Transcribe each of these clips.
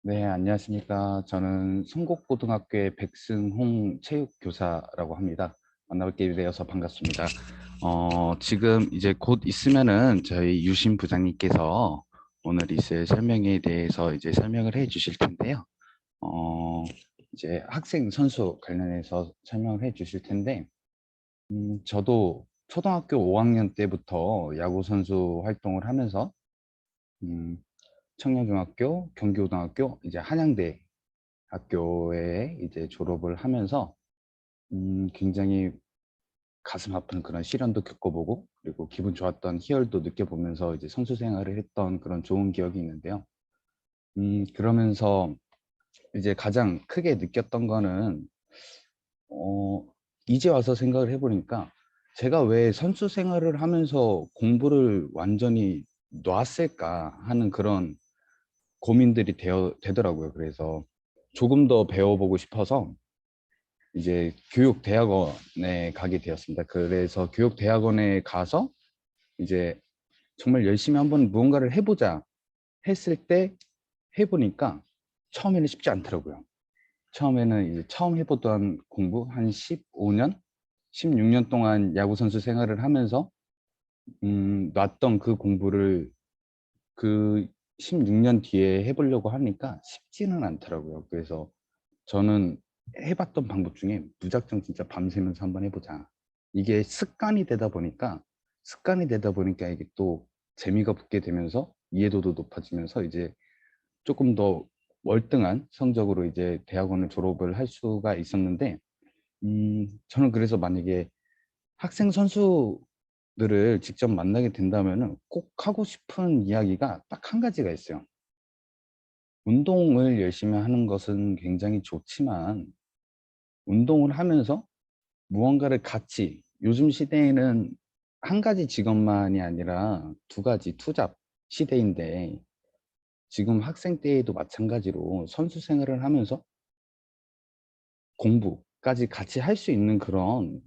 네, 안녕하십니까. 저는 성곡고등학교의 백승홍 체육교사라고 합니다. 만나뵙게 되어서 반갑습니다. 지금 이제 곧 있으면은 저희 유심 부장님께서 오늘 있을 설명에 대해서 이제 설명을 해 주실 텐데요. 어, 이제 학생 선수 관련해서 설명을 해 주실 텐데, 저도 초등학교 5학년 때부터 야구 선수 활동을 하면서, 음, 청년중학교, 경기고등학교, 이제 한양대 학교에 이제 졸업을 하면서 굉장히 가슴 아픈 그런 시련도 겪어보고 그리고 기분 좋았던 희열도 느껴보면서 이제 선수 생활을 했던 그런 좋은 기억이 있는데요. 그러면서 이제 가장 크게 느꼈던 거는 어, 이제 와서 생각을 해보니까 제가 왜 선수 생활을 하면서 공부를 완전히 놨을까 하는 그런 고민들이 되더라고요. 그래서 조금 더 배워보고 싶어서 이제 교육대학원에 가게 되었습니다. 그래서 교육대학원에 가서 이제 정말 열심히 한번 무언가를 해보자 했을 때 해보니까 처음에는 쉽지 않더라고요. 처음에는 이제 처음 해보던 공부 한 15년, 16년 동안 야구선수 생활을 하면서 놨던 그 공부를 그 16년 뒤에 해보려고 하니까 쉽지는 않더라고요. 그래서 저는 해봤던 방법 중에 무작정 진짜 밤새면서 한번 해보자. 이게 습관이 되다 보니까 이게 또 재미가 붙게 되면서 이해도도 높아지면서 이제 조금 더 월등한 성적으로 이제 대학원을 졸업을 할 수가 있었는데, 저는 그래서 만약에 학생 선수들을 직접 만나게 된다면은 꼭 하고 싶은 이야기가 딱 한 가지가 있어요. 운동을 열심히 하는 것은 굉장히 좋지만 운동을 하면서 무언가를 같이 요즘 시대에는 한 가지 직업만이 아니라 두 가지 투잡 시대인데 지금 학생 때에도 마찬가지로 선수 생활을 하면서 공부까지 같이 할 수 있는 그런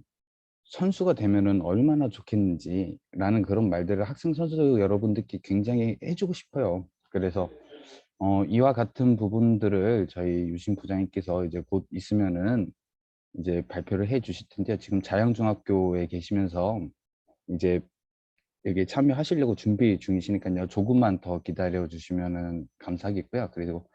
선수가 되면은 얼마나 좋겠는지라는 그런 말들을 학생 선수 여러분들께 굉장히 해주고 싶어요. 그래서 이와 같은 부분들을 저희 유심 부장님께서 이제 곧 있으면은 이제 발표를 해 주실 텐데요. 지금 자양중학교에 계시면서 이제 여기에 참여하시려고 준비 중이시니까요. 조금만 더 기다려 주시면은 감사하겠고요. 그리고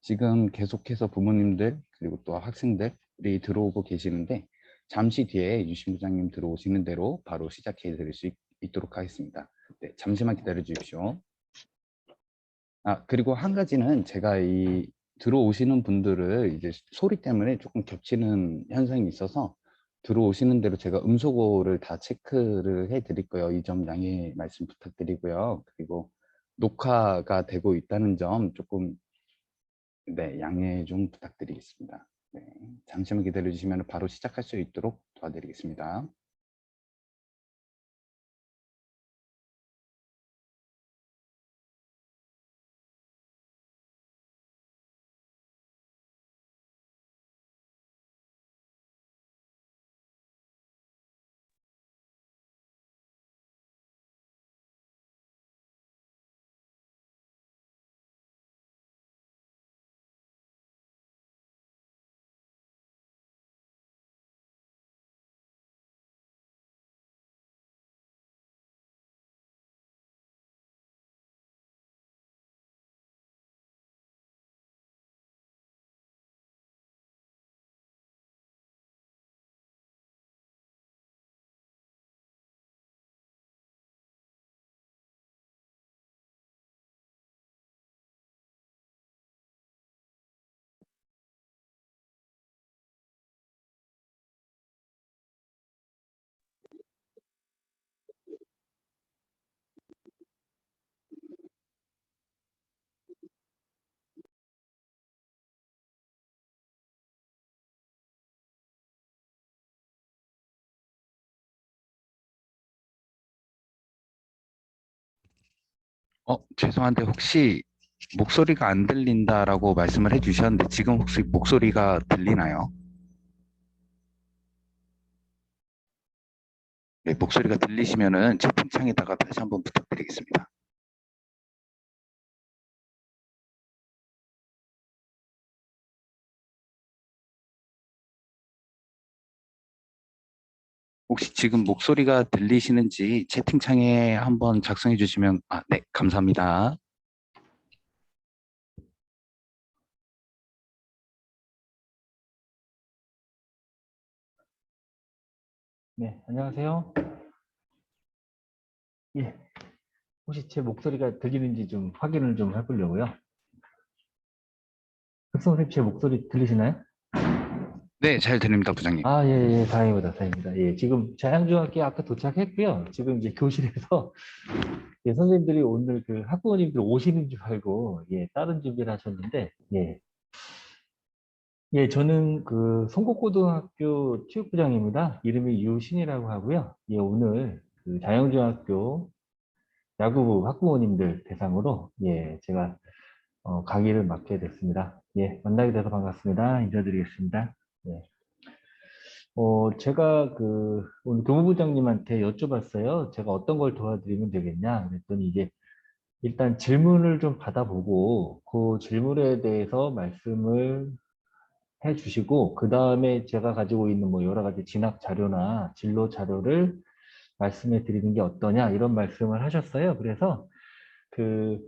지금 계속해서 부모님들 그리고 또 학생들이 들어오고 계시는데 잠시 뒤에 유심 부장님 들어오시는 대로 바로 시작해 드릴 수 있도록 하겠습니다. 네, 잠시만 기다려 주십시오. 그리고 한 가지는 제가 이 들어오시는 분들을 이제 소리 때문에 조금 겹치는 현상이 있어서 들어오시는 대로 제가 음소거를 다 체크를 해 드릴 거예요. 이 점 양해 말씀 부탁드리고요. 그리고 녹화가 되고 있다는 점 조금 네, 양해 좀 부탁드리겠습니다. 네, 잠시만 기다려 주시면 바로 시작할 수 있도록 도와드리겠습니다. 죄송한데 혹시 목소리가 안 들린다라고 말씀을 해주셨는데 지금 혹시 목소리가 들리나요? 네, 목소리가 들리시면은 채팅창에다가 다시 한번 부탁드리겠습니다. 혹시 지금 목소리가 들리시는지 채팅창에 한번 작성해 주시면, 네, 감사합니다. 네, 안녕하세요. 예, 혹시 제 목소리가 들리는지 좀 확인을 좀 해보려고요. 흑성 선생님, 제 목소리 들리시나요? 네, 잘 들립니다, 부장님. 아, 예, 예, 다행입니다, 다행입니다. 예, 지금 자양중학교 아까 도착했고요. 지금 이제 교실에서 예, 선생님들이 오늘 그 학부모님들 오시는 줄 알고 예, 다른 준비를 하셨는데 예, 예, 저는 그 송곡고등학교 체육부장입니다. 이름이 유신이라고 하고요. 예, 오늘 그 자양중학교 야구부 학부모님들 대상으로 예, 제가 강의를 맡게 됐습니다. 예, 만나게 돼서 반갑습니다. 인사드리겠습니다. 예. 제가 그 오늘 교무부장님한테 여쭤봤어요. 제가 어떤 걸 도와드리면 되겠냐? 그랬더니 이제 일단 질문을 좀 받아보고 그 질문에 대해서 말씀을 해주시고 그 다음에 제가 가지고 있는 뭐 여러 가지 진학 자료나 진로 자료를 말씀해 드리는 게 어떠냐 이런 말씀을 하셨어요. 그래서 그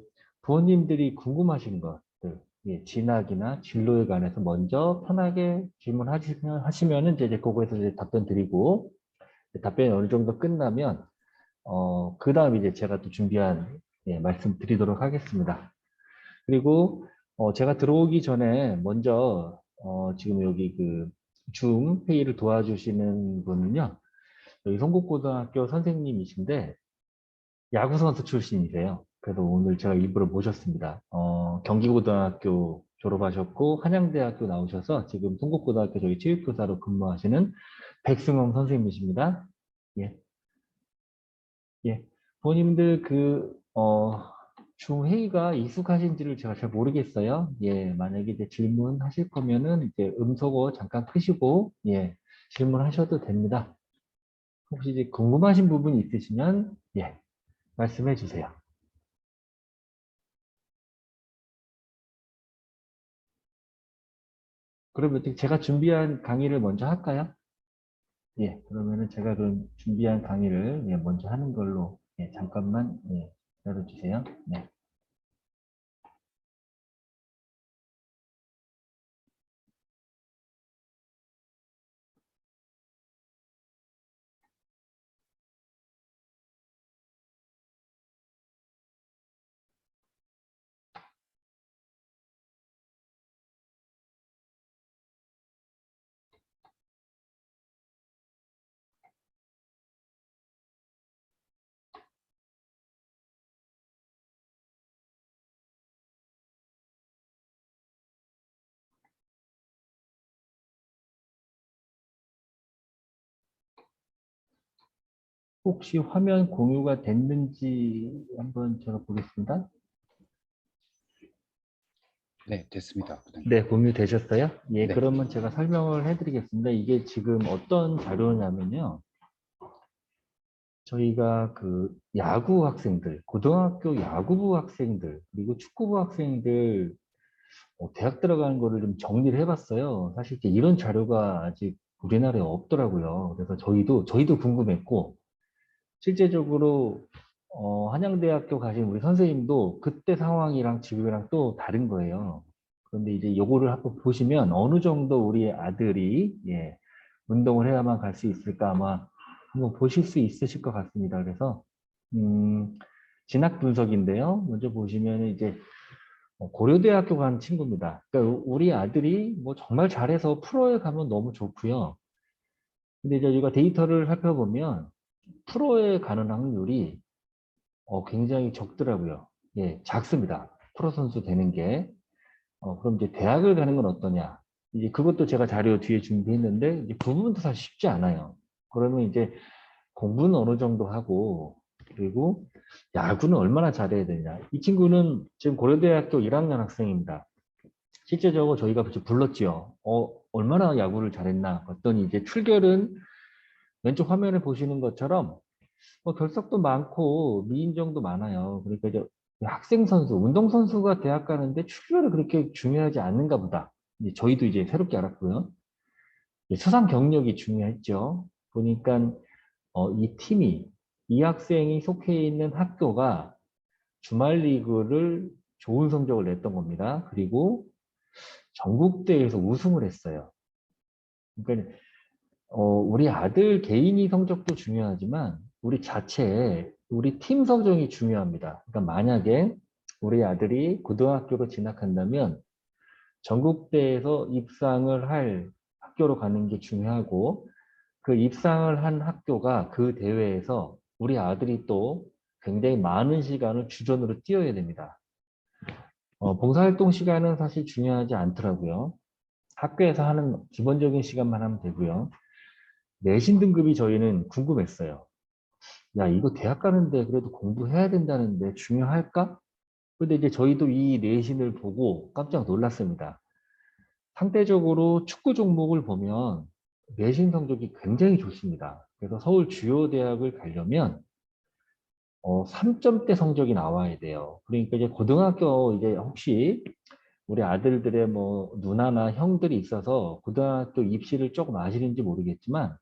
부모님들이 궁금하신 것들, 예, 진학이나 진로에 관해서 먼저 편하게 질문하시면은 이제 그거에서 이제 답변 드리고 답변이 어느 정도 끝나면 그 다음 이제 제가 또 준비한 예, 말씀 드리도록 하겠습니다. 그리고 제가 들어오기 전에 먼저 지금 여기 그 줌 회의를 도와주시는 분은요. 여기 성북고등학교 선생님이신데 야구 선수 출신이세요. 그래서 오늘 제가 일부러 모셨습니다. 경기고등학교 졸업하셨고 한양대학교 나오셔서 지금 성북고등학교 저기 체육교사로 근무하시는 백승홍 선생님이십니다. 예, 예. 부모님들 중 회의가 익숙하신지를 제가 잘 모르겠어요. 예, 만약에 이제 질문하실 거면은 이제 음소거 잠깐 끄시고, 예, 질문하셔도 됩니다. 혹시 이제 궁금하신 부분이 있으시면, 예, 말씀해 주세요. 그러면 어떻게 제가 준비한 강의를 먼저 할까요? 예, 그러면은 제가 그 준비한 강의를 예, 먼저 하는 걸로, 예, 잠깐만, 예, 기다려주세요. 네. 혹시 화면 공유가 됐는지 한번 제가 보겠습니다. 네, 됐습니다, 부장님. 네, 공유되셨어요? 예, 네, 그러면 제가 설명을 해드리겠습니다. 이게 지금 어떤 자료냐면요. 저희가 그 야구 학생들, 고등학교 야구부 학생들, 그리고 축구부 학생들, 대학 들어가는 거를 좀 정리를 해봤어요. 사실 이제 이런 자료가 아직 우리나라에 없더라고요. 그래서 저희도 궁금했고, 실제적으로 한양대학교 가신 우리 선생님도 그때 상황이랑 지금이랑 또 다른 거예요. 그런데 이제 요거를 한번 보시면 어느 정도 우리 아들이 예, 운동을 해야만 갈 수 있을까 아마 한번 보실 수 있으실 것 같습니다. 그래서 음, 진학 분석인데요. 먼저 보시면 이제 고려대학교 간 친구입니다. 그러니까 우리 아들이 뭐 정말 잘해서 프로에 가면 너무 좋고요. 근데 이제 우리가 데이터를 살펴보면 프로에 가는 확률이 굉장히 적더라고요. 예, 작습니다. 프로 선수 되는 게. 그럼 이제 대학을 가는 건 어떠냐? 이제 그것도 제가 자료 뒤에 준비했는데, 이제 그 부분도 사실 쉽지 않아요. 그러면 이제 공부는 어느 정도 하고, 그리고 야구는 얼마나 잘해야 되냐. 이 친구는 지금 고려대학교 1학년 학생입니다. 실제적으로 저희가 불렀지요. 얼마나 야구를 잘했나 봤더니 이제 출결은 왼쪽 화면에 보시는 것처럼 결석도 많고 미인정도 많아요. 그러니까 이제 학생 선수, 운동 선수가 대학 가는데 출결이 그렇게 중요하지 않는가 보다. 이제 저희도 이제 새롭게 알았고요. 이제 수상 경력이 중요했죠. 보니까 이 팀이 이 학생이 속해 있는 학교가 주말 리그를 좋은 성적을 냈던 겁니다. 그리고 전국대회에서 우승을 했어요. 그러니까 우리 아들 개인이 성적도 중요하지만 우리 자체, 우리 팀 성적이 중요합니다. 그러니까 만약에 우리 아들이 고등학교로 진학한다면 전국대에서 입상을 할 학교로 가는 게 중요하고 그 입상을 한 학교가 그 대회에서 우리 아들이 또 굉장히 많은 시간을 주전으로 뛰어야 됩니다. 봉사활동 시간은 사실 중요하지 않더라고요. 학교에서 하는 기본적인 시간만 하면 되고요. 내신 등급이 저희는 궁금했어요. 야, 이거 대학 가는데 그래도 공부해야 된다는데 중요할까? 근데 이제 저희도 이 내신을 보고 깜짝 놀랐습니다. 상대적으로 축구 종목을 보면 내신 성적이 굉장히 좋습니다. 그래서 서울 주요 대학을 가려면 3점대 성적이 나와야 돼요. 그러니까 이제 고등학교 이제 혹시 우리 아들들의 뭐 누나나 형들이 있어서 고등학교 입시를 조금 아시는지 모르겠지만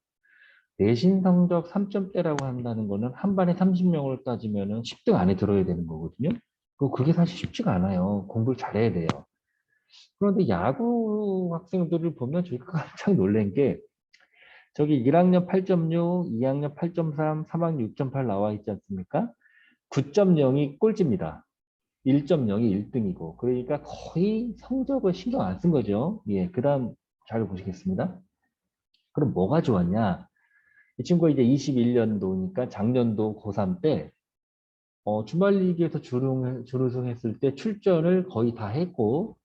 내신 성적 3점대라고 한다는 거는 한 반에 30명을 따지면은 10등 안에 들어야 되는 거거든요. 그게 사실 쉽지가 않아요. 공부를 잘해야 돼요. 그런데 야구 학생들을 보면 저희가 깜짝 놀란 게 저기 1학년 8.6, 2학년 8.3, 3학년 6.8 나와 있지 않습니까? 9.0이 꼴찌입니다. 1.0이 1등이고 그러니까 거의 성적을 신경 안 쓴 거죠. 예, 그 다음 잘 보시겠습니다. 그럼 뭐가 좋았냐? 이 친구가 이제 21년도니까 작년도 고3 때 주말 리그에서 준우승했을 때 출전을 거의 다 했고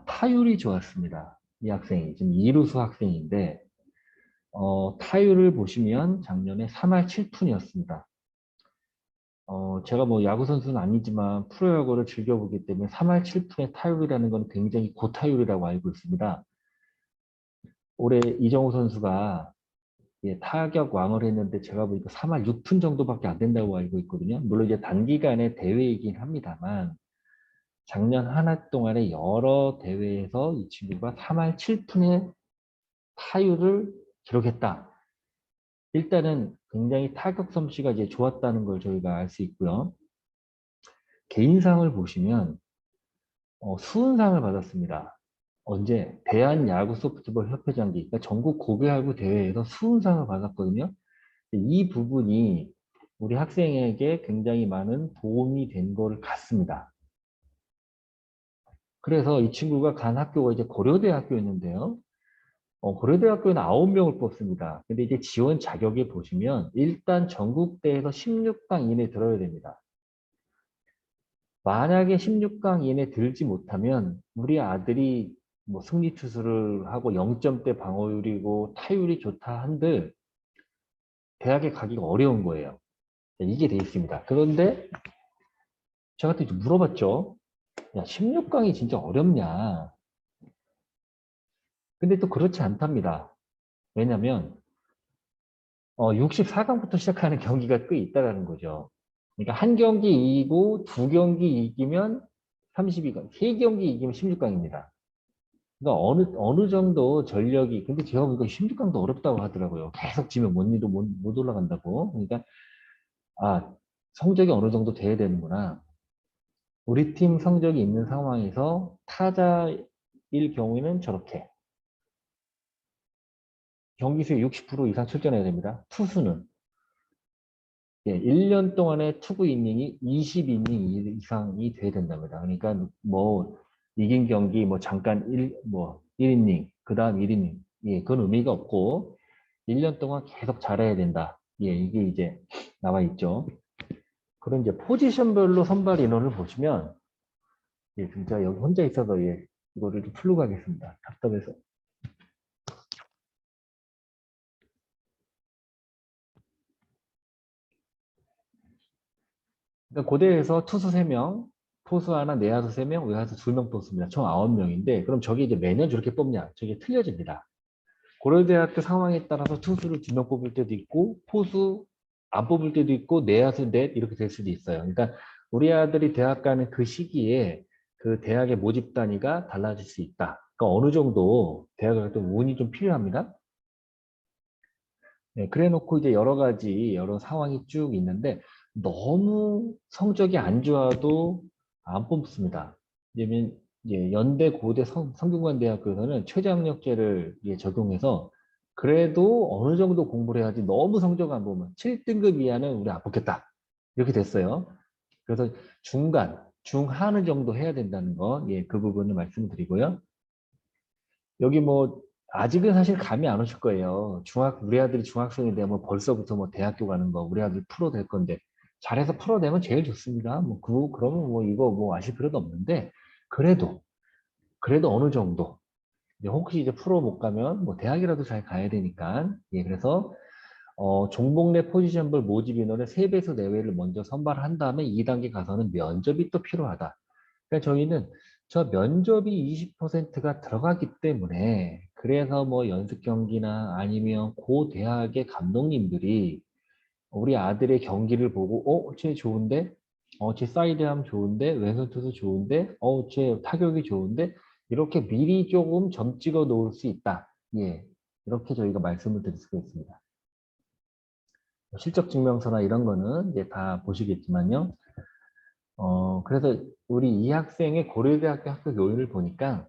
타율이 좋았습니다. 이 학생이 지금 이루수 학생인데 타율을 보시면 작년에 3할 7푼이었습니다. 제가 뭐 야구 선수는 아니지만 프로야구를 즐겨보기 때문에 3할 7푼의 타율이라는 건 굉장히 고타율이라고 알고 있습니다. 올해 이정우 선수가 타격 왕을 했는데 제가 보니까 3할 6푼 정도밖에 안 된다고 알고 있거든요. 물론 이제 단기간의 대회이긴 합니다만 작년 한 해 동안에 여러 대회에서 이 친구가 3할 7푼의 타율을 기록했다. 일단은 굉장히 타격 솜씨가 이제 좋았다는 걸 저희가 알 수 있고요. 개인상을 보시면 수훈상을 받았습니다. 언제? 대한야구소프트볼 협회장기, 그러니까 전국 고교야구 대회에서 수훈상을 받았거든요. 이 부분이 우리 학생에게 굉장히 많은 도움이 된 것 같습니다. 그래서 이 친구가 간 학교가 이제 고려대학교였는데요. 고려대학교는 9명을 뽑습니다. 근데 이제 지원 자격에 보시면 일단 전국대에서 16강 이내에 들어야 됩니다. 만약에 16강 이내에 들지 못하면 우리 아들이 뭐 승리 투수를 하고 0점대 방어율이고 타율이 좋다 한들 대학에 가기가 어려운 거예요. 이게 돼 있습니다. 그런데 제가 또 이제 물어봤죠. 야, 16강이 진짜 어렵냐? 근데 또 그렇지 않답니다. 왜냐면 64강부터 시작하는 경기가 꽤 있다라는 거죠. 그러니까 한 경기 이기고 두 경기 이기면 32강, 세 경기 이기면 16강입니다. 그러니까 어느 정도 전력이, 근데 제가 보니까 16강도 어렵다고 하더라고요. 계속 지면 못 올라간다고. 그러니까 성적이 어느 정도 돼야 되는구나. 우리 팀 성적이 있는 상황에서 타자일 경우에는 저렇게 경기 수의 60% 이상 출전해야 됩니다. 투수는 1년 동안의 투구 이닝이 20이닝 이상이 돼야 된답니다. 그러니까 뭐 이긴 경기 뭐 잠깐 1이닝, 그다음 1이닝. 예, 그건 의미가 없고 1년 동안 계속 잘해야 된다. 예, 이게 이제 나와 있죠. 그런 이제 포지션별로 선발 인원을 보시면 진짜 여기 혼자 있어서 이거를 좀 풀고 가겠습니다. 답답해서. 그러니까 고대에서 투수 3명, 포수 하나, 내야수 3명, 외야수 2명 뽑습니다. 총 9명인데 그럼 저게 이제 매년 저렇게 뽑냐? 저게 틀려집니다. 고려대학교 상황에 따라서 투수를 2명 뽑을 때도 있고 포수 안 뽑을 때도 있고 내야수 넷 이렇게 될 수도 있어요. 그러니까 우리 아들이 대학 가는 그 시기에 그 대학의 모집 단위가 달라질 수 있다. 그러니까 어느 정도 대학을 갈 때 운이 좀 필요합니다. 네, 그래 놓고 이제 여러 가지 여러 상황이 쭉 있는데 너무 성적이 안 좋아도 안 뽑습니다. 왜냐면 이제 연대 고대 성균관 대학교에서는 최저학력제를 이제 적용해서 그래도 어느 정도 공부를 해야지 너무 성적 안 보면 7등급 이하는 우리 안 뽑겠다. 이렇게 됐어요. 그래서 중간, 중하는 정도 해야 된다는 거, 예, 그 부분을 말씀드리고요. 여기 뭐 아직은 사실 감이 안 오실 거예요. 우리 아들이 중학생이 되면 벌써부터 뭐 대학교 가는 거, 우리 아들 프로 될 건데 잘해서 프로 되면 제일 좋습니다. 뭐 그러면 뭐 이거 뭐 아실 필요도 없는데 그래도 어느 정도 이제 혹시 이제 프로 못 가면 뭐 대학이라도 잘 가야 되니까 예 그래서 종목 내 포지션별 모집 인원의 3배수 내외를 먼저 선발한 다음에 2단계 가서는 면접이 또 필요하다. 그러니까 저희는 저 면접이 20%가 들어가기 때문에 그래서 뭐 연습 경기나 아니면 고 대학의 감독님들이 우리 아들의 경기를 보고 쟤 좋은데? 쟤 사이드함 좋은데? 왼손 투수 좋은데? 쟤 타격이 좋은데? 이렇게 미리 조금 점 찍어 놓을 수 있다. 예. 이렇게 저희가 말씀을 드릴 수가 있습니다. 실적 증명서나 이런 거는 이제 다 보시겠지만요. 그래서 우리 이 학생의 고려대학교 합격 요인을 보니까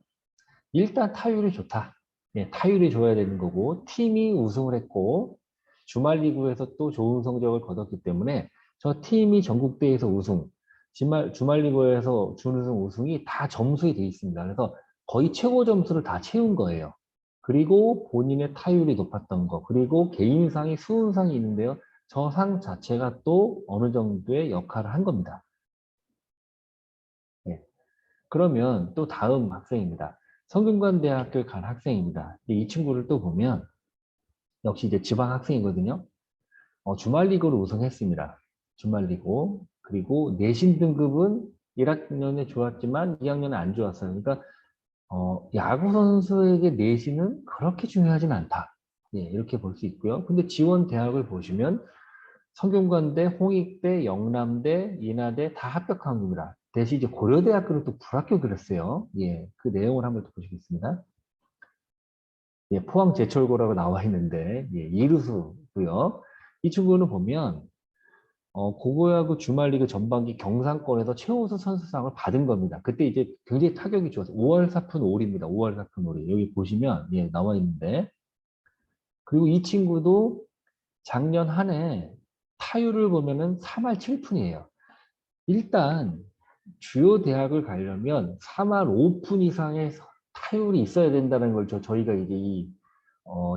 일단 타율이 좋다. 예, 타율이 좋아야 되는 거고 팀이 우승을 했고 주말 리그에서 또 좋은 성적을 거뒀기 때문에 저 팀이 전국대회에서 우승, 주말 리그에서 준우승 우승이 다 점수에 돼 있습니다. 그래서 거의 최고 점수를 다 채운 거예요. 그리고 본인의 타율이 높았던 거, 그리고 개인상이 수훈상이 있는데요. 저 상 자체가 또 어느 정도의 역할을 한 겁니다. 예. 그러면 또 다음 학생입니다. 성균관대학교에 간 학생입니다. 이 친구를 또 보면 역시 이제 지방 학생이거든요. 주말리그로 우승했습니다. 주말리그. 그리고 내신 등급은 1학년에 좋았지만 2학년에 안 좋았어요. 그러니까 야구 선수에게 내신은 그렇게 중요하진 않다. 예, 이렇게 볼 수 있고요. 근데 지원 대학을 보시면 성균관대, 홍익대, 영남대, 인하대 다 합격한 겁니다. 대신 이제 고려대학교는 또 불합격을 했어요. 예, 그 내용을 한번 더 보시겠습니다. 예, 포항 제철고라고 나와 있는데, 예, 이루수고요. 이 친구는 보면, 고고야구 주말리그 전반기 경상권에서 최우수 선수상을 받은 겁니다. 그때 이제 굉장히 타격이 좋아서 5월 사푼 올입니다. 5월 사푼 올이. 여기 보시면, 예, 나와 있는데, 그리고 이 친구도 작년 한 해 타율을 보면은 3할 7푼이에요. 일단 주요 대학을 가려면 3할 5푼 이상의 타율이 있어야 된다는 걸 저희가 이제 이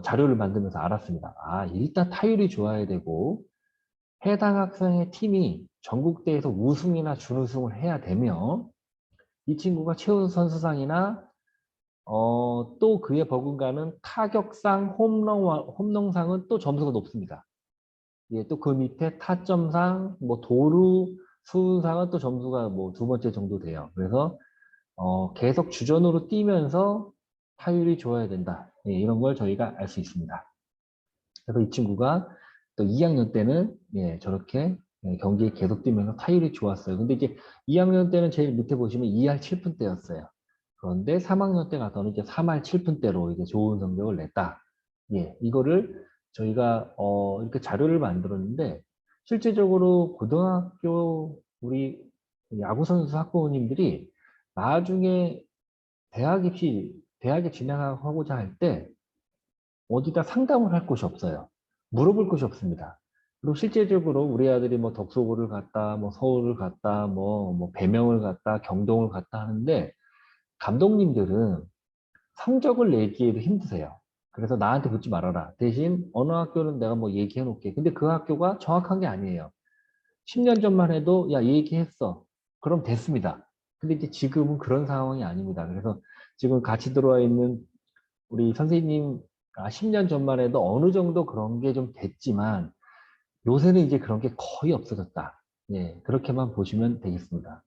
자료를 만들면서 알았습니다. 아, 일단 타율이 좋아야 되고 해당 학생의 팀이 전국대회에서 우승이나 준우승을 해야 되며 이 친구가 최우수 선수상이나 또 그에 버금가는 타격상, 홈런상은 또 점수가 높습니다. 예, 또 그 밑에 타점상, 뭐 도루, 수상은 또 점수가 뭐 2번째 정도 돼요. 그래서 계속 주전으로 뛰면서 타율이 좋아야 된다. 예, 이런 걸 저희가 알 수 있습니다. 그래서 이 친구가 또 2학년 때는 예, 저렇게 예, 경기에 계속 뛰면서 타율이 좋았어요. 근데 이제 2학년 때는 제일 밑에 보시면 2할 7푼 대였어요. 그런데 3학년 때 가서는 이제 3할 7푼 대로 이제 좋은 성적을 냈다. 예, 이거를 저희가 이렇게 자료를 만들었는데 실제적으로 고등학교 우리 야구 선수 학부모님들이 나중에 대학에 진학하고자 할 때 어디다 상담을 할 곳이 없어요. 물어볼 곳이 없습니다. 그리고 실제적으로 우리 아들이 뭐 덕소고를 갔다, 뭐 서울을 갔다, 뭐 배명을 갔다, 경동을 갔다 하는데 감독님들은 성적을 내기에도 힘드세요. 그래서 나한테 묻지 말아라. 대신 어느 학교는 내가 뭐 얘기해 놓을게. 근데 그 학교가 정확한 게 아니에요. 10년 전만 해도 야 얘기했어. 그럼 됐습니다. 근데 이제 지금은 그런 상황이 아닙니다. 그래서 지금 같이 들어와 있는 우리 선생님 10년 전만 해도 어느 정도 그런 게 좀 됐지만 요새는 이제 그런 게 거의 없어졌다. 예, 그렇게만 보시면 되겠습니다.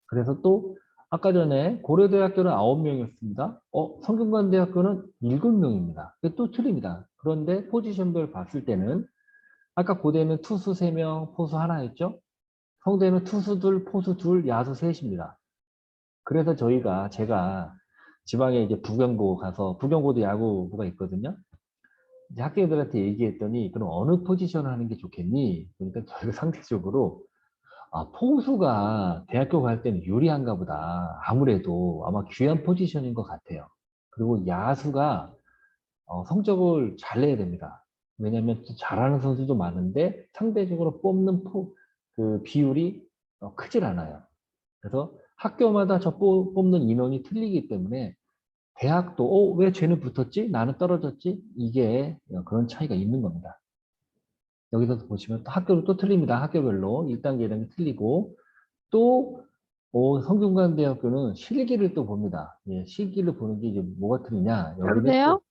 그래서 또 아까 전에 고려대학교는 9명이었습니다. 성균관대학교는 7명입니다. 또 틀립니다. 그런데 포지션별 봤을 때는 아까 고대는 투수 3명, 포수 하나였죠? 성대는 투수 둘, 포수 둘, 야수 셋입니다. 그래서 제가 지방에 이제 부경고 가서, 부경고도 야구부가 있거든요. 이제 학생들한테 얘기했더니, 그럼 어느 포지션을 하는 게 좋겠니? 그러니까 저희가 상대적으로, 포수가 대학교 갈 때는 유리한가 보다. 아무래도 아마 귀한 포지션인 것 같아요. 그리고 야수가 성적을 잘 내야 됩니다. 왜냐하면 또 잘하는 선수도 많은데 상대적으로 뽑는 그 비율이 크질 않아요. 그래서 학교마다 뽑는 인원이 틀리기 때문에 대학도 왜 쟤는 붙었지? 나는 떨어졌지? 이게 그런 차이가 있는 겁니다. 여기서 보시면 또 학교로 또 틀립니다. 학교별로 1단계, 2단계 틀리고 또 성균관대학교는 실기를 또 봅니다. 예, 실기를 보는 게 이제 뭐가 틀리냐? 여기는 또 여보세요?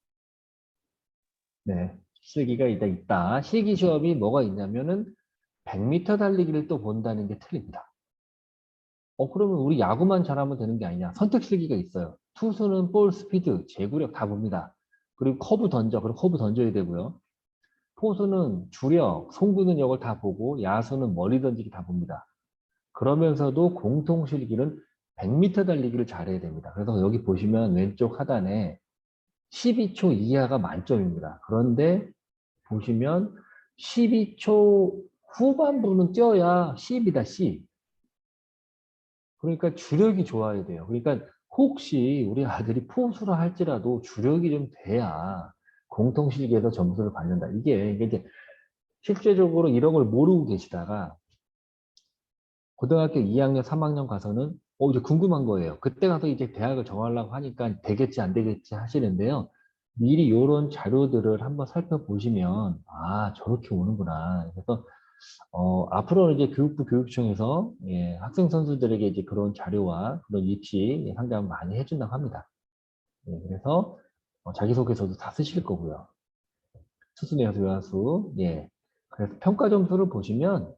네, 실기가 있다. 실기 시험이 뭐가 있냐면은 100m 달리기를 또 본다는 게 틀립니다. 그러면 우리 야구만 잘하면 되는 게 아니냐. 선택 실기가 있어요. 투수는 볼 스피드, 제구력 다 봅니다. 그리고 그리고 커브 던져야 되고요. 포수는 주력, 송구는 역을 다 보고 야수는 멀리 던지기 다 봅니다. 그러면서도 공통 실기는 100m 달리기를 잘해야 됩니다. 그래서 여기 보시면 왼쪽 하단에 12초 이하가 만점입니다. 그런데 보시면 12초 후반부는 뛰어야 C입니다, C. 그러니까 주력이 좋아야 돼요. 그러니까 혹시 우리 아들이 포수를 할지라도 주력이 좀 돼야 공통실기에서 점수를 받는다. 이게 이제 실제적으로 이런 걸 모르고 계시다가 고등학교 2학년, 3학년 가서는 이제 궁금한 거예요. 그때 가서 이제 대학을 정하려고 하니까 되겠지, 안 되겠지 하시는데요. 미리 이런 자료들을 한번 살펴보시면, 저렇게 오는구나. 그래서, 앞으로는 이제 교육부 교육청에서, 예, 학생 선수들에게 이제 그런 자료와 그런 입시 상담을 많이 해준다고 합니다. 예, 그래서, 자기소개서도 다 쓰실 거고요. 수수, 내야수, 요하수, 예. 그래서 평가 점수를 보시면,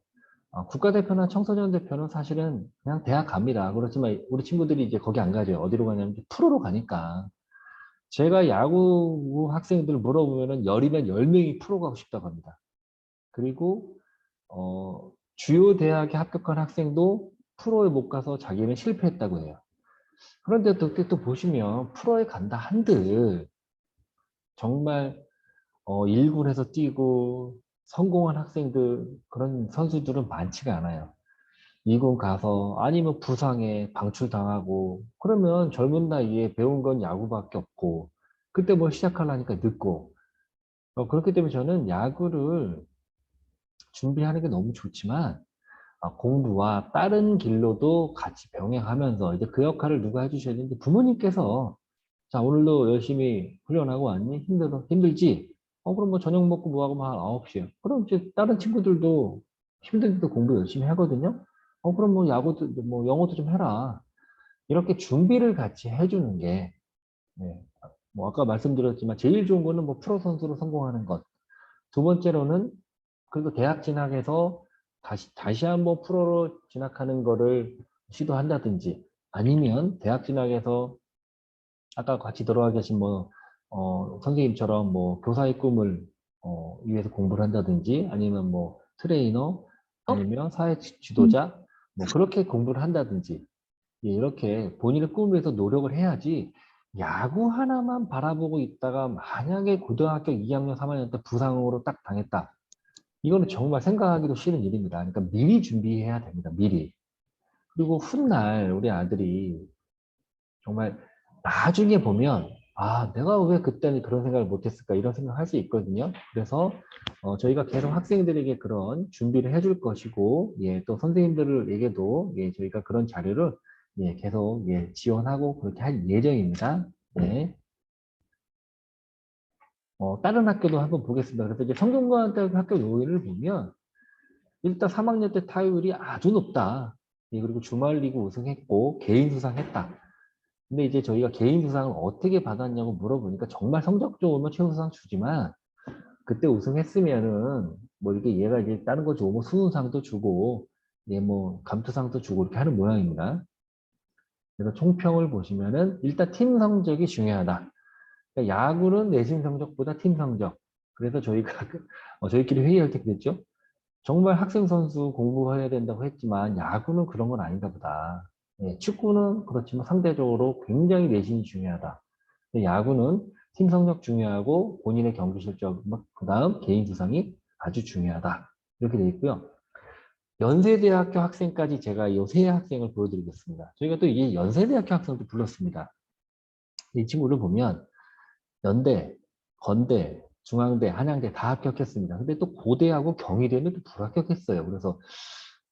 국가대표나 청소년 대표는 사실은 그냥 대학 갑니다. 그렇지만 우리 친구들이 이제 거기 안 가죠. 어디로 가냐면 프로로 가니까. 제가 야구 학생들 물어보면은 열이면 10명이 프로 가고 싶다고 합니다. 그리고 주요 대학에 합격한 학생도 프로에 못 가서 자기는 실패했다고 해요. 그런데 또 보시면 프로에 간다 한들 정말 1군에서 뛰고 성공한 학생들 그런 선수들은 많지가 않아요. 2군 가서 아니면 부상에 방출당하고 그러면 젊은 나이에 배운 건 야구밖에 없고 그때 뭘 시작하려니까 늦고 그렇기 때문에 저는 야구를 준비하는 게 너무 좋지만 공부와 다른 길로도 같이 병행하면서 이제 그 역할을 누가 해주셔야 되는데 부모님께서 자 오늘도 열심히 훈련하고 왔니? 힘들지? 그럼 뭐 저녁 먹고 뭐하고 뭐 한 9시에 그럼 이제 다른 친구들도 힘들게도 공부 열심히 하거든요. 그럼 뭐 야구도 뭐 영어도 좀 해라. 이렇게 준비를 같이 해주는 게 네. 뭐 아까 말씀드렸지만 제일 좋은 거는 뭐 프로 선수로 성공하는 것. 두 번째로는 그리고 대학 진학해서 다시 한번 프로로 진학하는 거를 시도한다든지 아니면 대학 진학해서 아까 같이 들어와 계신 선생님처럼 뭐 교사의 꿈을 위해서 공부를 한다든지 아니면 뭐 트레이너 아니면 사회 지도자 뭐 그렇게 공부를 한다든지 예, 이렇게 본인의 꿈을 위해서 노력을 해야지 야구 하나만 바라보고 있다가 만약에 고등학교 2학년, 3학년 때 부상으로 딱 당했다. 이거는 정말 생각하기도 싫은 일입니다. 그러니까 미리 준비해야 됩니다. 미리. 그리고 훗날 우리 아들이 정말 나중에 보면 내가 왜 그때는 그런 생각을 못했을까 이런 생각을 할 수 있거든요. 그래서 저희가 계속 학생들에게 그런 준비를 해줄 것이고 예, 또 선생님들에게도 예, 저희가 그런 자료를 예, 계속 예, 지원하고 그렇게 할 예정입니다. 네. 다른 학교도 한번 보겠습니다. 그래서 이제 성균관대학교 학교 요인을 보면 일단 3학년 때 타율이 아주 높다. 예, 그리고 주말리그 우승했고 개인 수상했다. 근데 이제 저희가 개인 수상을 어떻게 받았냐고 물어보니까 정말 성적 좋으면 최우수상 주지만 그때 우승했으면은 뭐 이렇게 얘가 이제 다른 거 주고 뭐 수훈상도 주고 예 뭐 감투상도 주고 이렇게 하는 모양입니다. 그래서 총평을 보시면은 일단 팀 성적이 중요하다. 그러니까 야구는 내신 성적보다 팀 성적. 그래서 저희가 저희끼리 회의할 때 그랬죠. 정말 학생 선수 공부해야 된다고 했지만 야구는 그런 건 아닌가 보다. 예, 축구는 그렇지만 상대적으로 굉장히 내신이 중요하다. 근데 야구는 팀 성적 중요하고 본인의 경기 실적, 그다음 개인 수상이 아주 중요하다. 이렇게 되어 있고요. 연세대학교 학생까지 제가 이 세 학생을 보여드리겠습니다. 저희가 또 이 연세대학교 학생도 불렀습니다. 이 친구를 보면 연대, 건대, 중앙대, 한양대 다 합격했습니다. 근데 또 고대하고 경희대는 또 불합격했어요. 그래서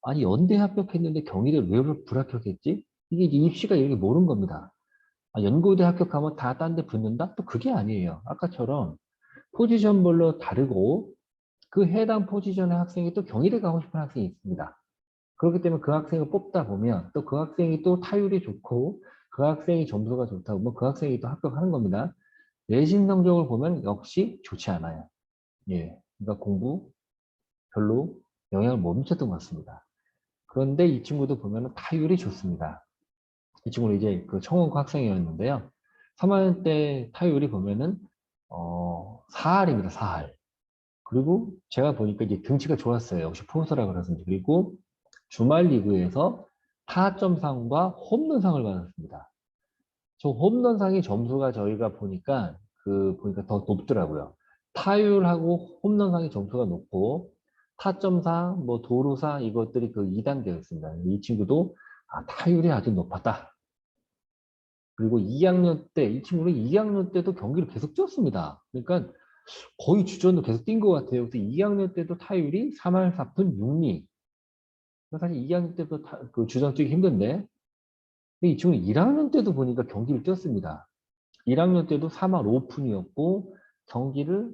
아니 연대 합격했는데 경희대 왜 불합격했지? 이게 이제 입시가 이렇게 모르는 겁니다. 아, 연고대 합격하면 다 딴 데 붙는다? 또 그게 아니에요. 아까처럼 포지션별로 다르고 그 해당 포지션의 학생이 또 경희대 가고 싶은 학생이 있습니다. 그렇기 때문에 그 학생을 뽑다 보면 또 그 학생이 또 타율이 좋고 그 학생이 점수가 좋다 보면 그 학생이 또 합격하는 겁니다. 내신 성적을 보면 역시 좋지 않아요. 예. 그러니까 공부 별로 영향을 못 미쳤던 것 같습니다. 그런데 이 친구도 보면 타율이 좋습니다. 이 친구는 이제 그 청원고 학생이었는데요. 3학년 때 타율이 보면은 4할입니다. 4할. 그리고 제가 보니까 이제 등치가 좋았어요. 역시 포수라 그래서. 그리고 주말 리그에서 타점상과 홈런상을 받았습니다. 저 홈런상의 점수가 저희가 보니까 보니까 더 높더라고요. 타율하고 홈런상의 점수가 높고 타점상, 뭐 도루상 이것들이 그 2단계였습니다. 이 친구도 타율이 아주 높았다. 그리고 2학년 때 이 친구는 2학년 때도 경기를 계속 뛰었습니다. 그러니까 거의 주전으로 계속 뛴 것 같아요. 그래서 2학년 때도 타율이 3할 4푼 6리. 사실 2학년 때도 그 주전 뛰기 힘든데 근데 이 친구는 1학년 때도 보니까 경기를 뛰었습니다. 1학년 때도 3할 5푼이었고 경기를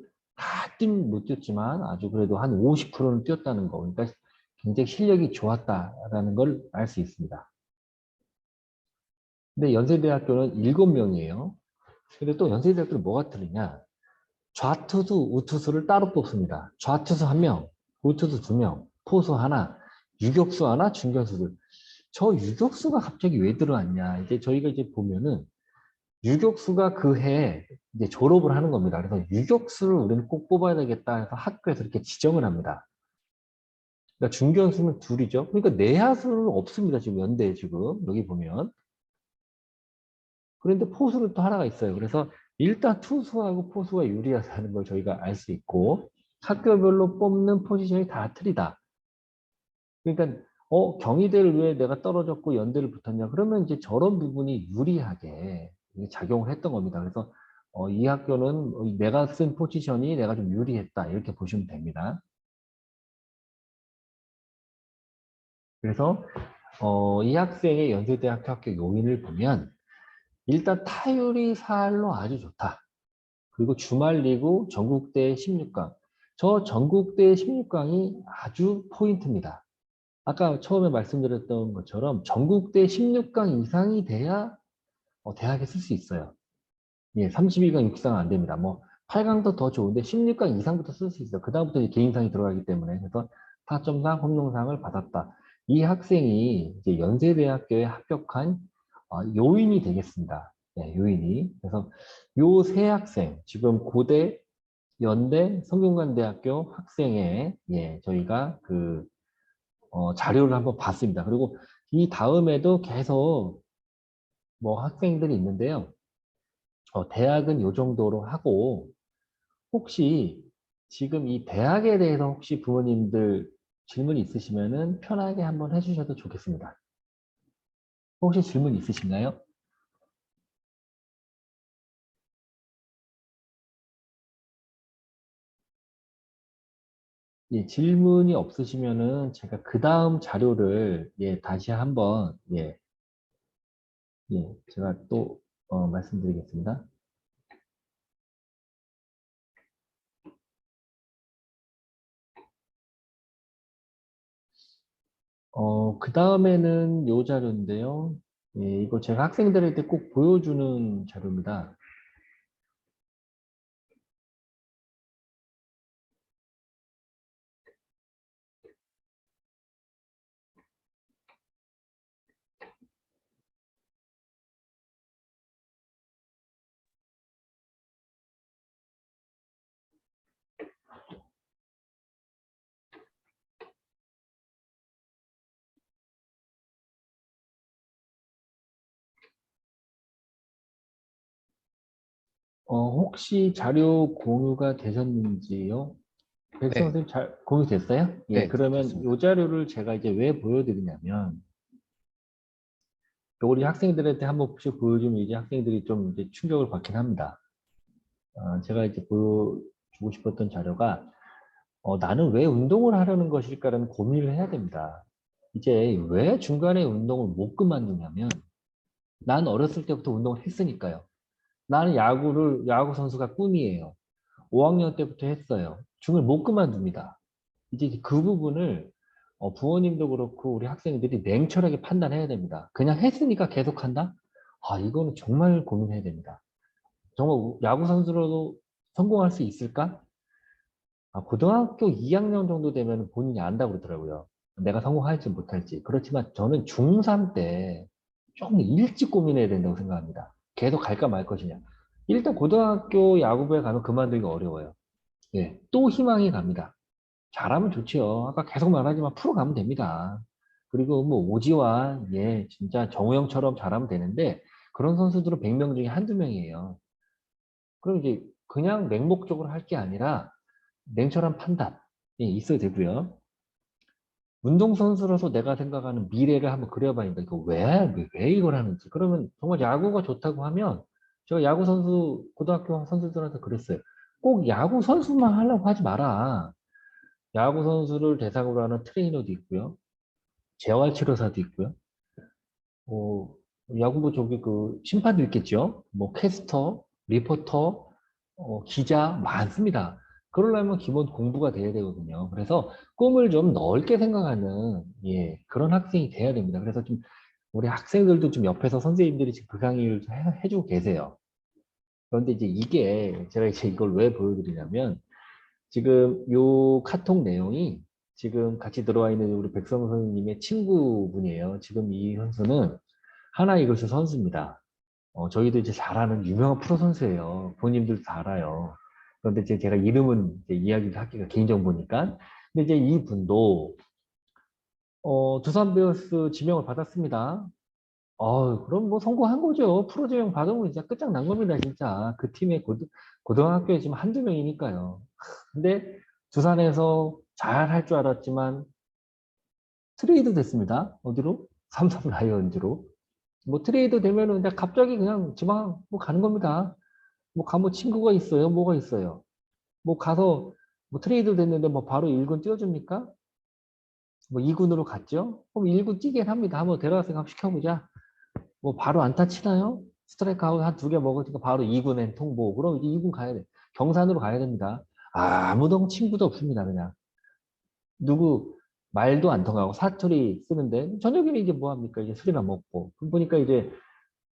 못 뛰었지만 아주 그래도 한 50%는 뛰었다는 거. 그러니까 굉장히 실력이 좋았다라는 걸 알 수 있습니다. 근데 연세대학교는 7명이에요. 근데 또 연세대학교는 뭐가 틀리냐? 좌투수, 우투수를 따로 뽑습니다. 좌투수 1명, 우투수 2명, 포수 하나, 유격수 하나, 중견수들. 저 유격수가 갑자기 왜 들어왔냐? 이제 저희가 이제 보면은 유격수가 그 해에 이제 졸업을 하는 겁니다. 그래서 유격수를 우리는 꼭 뽑아야 되겠다 해서 학교에서 이렇게 지정을 합니다. 그러니까 중견수는 둘이죠. 그러니까 내야수는 없습니다. 지금 연대에 지금 여기 보면. 그런데 포수는 또 하나가 있어요. 그래서 일단 투수하고 포수가 유리하다는 걸 저희가 알 수 있고 학교별로 뽑는 포지션이 다 틀리다. 그러니까 경희대를 왜 내가 떨어졌고 연대를 붙었냐? 그러면 이제 저런 부분이 유리하게 작용을 했던 겁니다. 그래서 이 학교는 내가 쓴 포지션이 내가 좀 유리했다. 이렇게 보시면 됩니다. 그래서 이 학생의 연세대학교 합격 요인을 보면 일단 타율이 4할로 아주 좋다. 그리고 주말 리그 전국대 16강. 저 전국대 16강이 아주 포인트입니다. 아까 처음에 말씀드렸던 것처럼 전국대 16강 이상이 돼야 대학에 쓸 수 있어요. 예, 32강, 6강 안 됩니다. 뭐 8강도 더 좋은데 16강 이상부터 쓸 수 있어요. 그다음부터 이제 개인상이 들어가기 때문에 그래서 타점상, 홈런상을 받았다. 이 학생이 이제 연세대학교에 합격한 요인이 되겠습니다. 예, 요인이. 그래서 요 세 학생, 지금 고대, 연대, 성균관대학교 학생의 저희가 자료를 한번 봤습니다. 그리고 이 다음에도 계속 뭐 학생들이 있는데요. 대학은 요 정도로 하고 혹시 지금 이 대학에 대해서 혹시 부모님들 질문 있으시면은 편하게 한번 해주셔도 좋겠습니다. 혹시 질문 있으신가요? 예, 질문이 없으시면은 제가 그 다음 자료를 다시 한번 제가 또 말씀드리겠습니다. 그 다음에는 요 자료인데요. 예, 이거 제가 학생들한테 꼭 보여주는 자료입니다. 혹시 자료 공유가 되셨는지요? 백성 네, 선생님 잘 공유됐어요? 예, 네, 그러면 이 됐습니다. 자료를 제가 이제 왜 보여드리냐면, 우리 학생들한테 한번 혹시 보여주면 이제 학생들이 좀 이제 충격을 받긴 합니다. 제가 이제 보여주고 싶었던 자료가, 나는 왜 운동을 하려는 것일까라는 고민을 해야 됩니다. 이제 왜 중간에 운동을 못 그만두냐면, 난 어렸을 때부터 운동을 했으니까요. 나는 야구 선수가 꿈이에요. 5학년 때부터 했어요. 중을 못 그만둡니다. 이제 그 부분을 부모님도 그렇고 우리 학생들이 냉철하게 판단해야 됩니다. 그냥 했으니까 계속한다? 이거는 정말 고민해야 됩니다. 정말 야구 선수로도 성공할 수 있을까? 고등학교 2학년 정도 되면 본인이 안다고 그러더라고요. 내가 성공할지 못할지. 그렇지만 저는 중3 때 조금 일찍 고민해야 된다고 생각합니다. 계속 갈까 말 것이냐. 일단 고등학교 야구부에 가면 그만두기가 어려워요. 예, 또 희망이 갑니다. 잘하면 좋지요. 아까 계속 말하지만 프로 가면 됩니다. 그리고 뭐 오지환, 예, 진짜 정우영처럼 잘하면 되는데 그런 선수들은 100명 중에 한두 명이에요. 그럼 이제 그냥 맹목적으로 할 게 아니라 냉철한 판단이 있어야 되고요. 운동선수로서 내가 생각하는 미래를 한번 그려봐야 된다. 이거 왜 이걸 하는지. 그러면 정말 야구가 좋다고 하면, 제가 야구 선수, 고등학교 선수들한테 그랬어요. 꼭 야구 선수만 하려고 하지 마라. 야구 선수를 대상으로 하는 트레이너도 있고요. 재활치료사도 있고요. 뭐, 야구부 저기 그 심판도 있겠죠. 뭐 캐스터, 리포터, 기자 많습니다. 그러려면 기본 공부가 돼야 되거든요. 그래서 꿈을 좀 넓게 생각하는 예, 그런 학생이 돼야 됩니다. 그래서 좀 우리 학생들도 좀 옆에서 선생님들이 지금 그 강의를 좀 해주고 계세요. 그런데 이제 이게 제가 이제 이걸 왜 보여드리냐면 지금 요 카톡 내용이 지금 같이 들어와 있는 우리 백성 선생님의 친구분이에요. 지금 이 선수는 하나 이글스 선수입니다. 저희도 이제 잘 아는 유명한 프로 선수예요. 본인들도 다 알아요. 그런데 이제 제가 이름은 이제 이야기를 하기가 개인정보니까. 근데 이제 이분도, 두산 베어스 지명을 받았습니다. 그럼 뭐 성공한 거죠. 프로 지명 받으면 진짜 끝장난 겁니다, 진짜. 그 팀의 고등학교에 지금 한두 명이니까요. 근데 두산에서 잘 할 줄 알았지만 트레이드 됐습니다. 어디로? 삼성 라이온즈로. 뭐 트레이드 되면은 근데 갑자기 그냥 지방 뭐 가는 겁니다. 뭐 가면 친구가 있어요. 뭐가 있어요. 뭐 가서 뭐 트레이드 됐는데 뭐 바로 1군 띄워줍니까? 뭐 2군으로 갔죠? 그럼 1군 뛰게 합니다. 한번 데려가서 한번 시켜보자. 뭐 바로 안타 치나요? 스트라이크 아웃 한 두 개 먹으니까 바로 2군엔 통보. 그럼 이제 2군 가야 돼. 경산으로 가야 됩니다. 아무도 친구도 없습니다. 그냥. 누구 말도 안 통하고 사투리 쓰는데 저녁에는 이제 뭐 합니까? 이제 술이나 먹고. 그럼 보니까 이제